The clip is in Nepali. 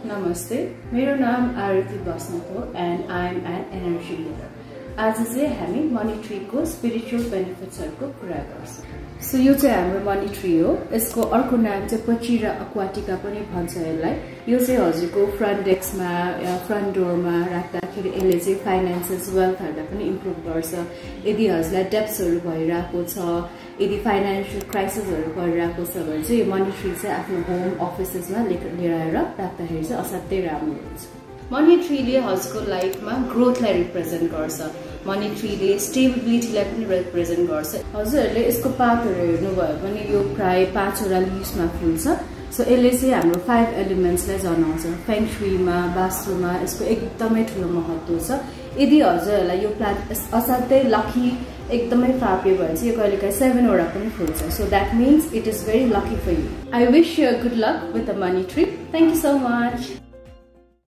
नमस्ते, मेरो नाम आरती बस्नेत हो and I am an energy leader. आज चाहिँ हामी मनी ट्री को स्पिरिचुअल बेनिफिट्सहरुको कुरा गर्छौं। सो यो चाहिँ हाम्रो मनी ट्री हो। यसको अर्को नाम चाहिँ पचिरा एक्वाटिका पनि भन्छ यसलाई। यो चाहिँ हजुरको फ्रन्ट डेस्कमा या फ्रन्ट डोरमा राख्दाखेरि यसले चाहिँ फाइनान्सेस वेल्थहरुलाई पनि इम्प्रुभ गर्छ। यदि हजुरलाई डेब्ट्सहरु भइराको छ, यदि फाइनान्शियल क्राइसिसहरु परिराको छ भने चाहिँ यो मनी ट्री चाहिँ आफ्नो होम अफिसेसमा लिएर आएर राख्दाखेरि चाहिँ असाध्यै राम्रो हुन्छ। मनी ट्रीले हजुरको लाइफमा ग्रोथलाई रिप्रेजेन्ट गर्छ। मनी ट्रीले स्टेबिलिटीलाई पनि रिप्रेजेन्ट गर्छ। हजुरहरूले यसको पातहरु हेर्नुभयो भने यो प्राय 5 वटा लिभ्समा फुल्छ। सो यसले चाहिँ हाम्रो 5 एलिमेन्ट्सलाई जनाउँछ। फेङ शुईमा, वास्तुमा यसको एकदमै ठूलो महत्व छ। यदि हजुरहरूलाई यो प्लान्ट असाध्यै लकी एकदमै फाप्यो भने चाहिँ यो कहिलेकाहीँ 7 वटा पनि फुल्छ। So that means it is very lucky for you. I wish you good luck with the money tree. Thank you so much.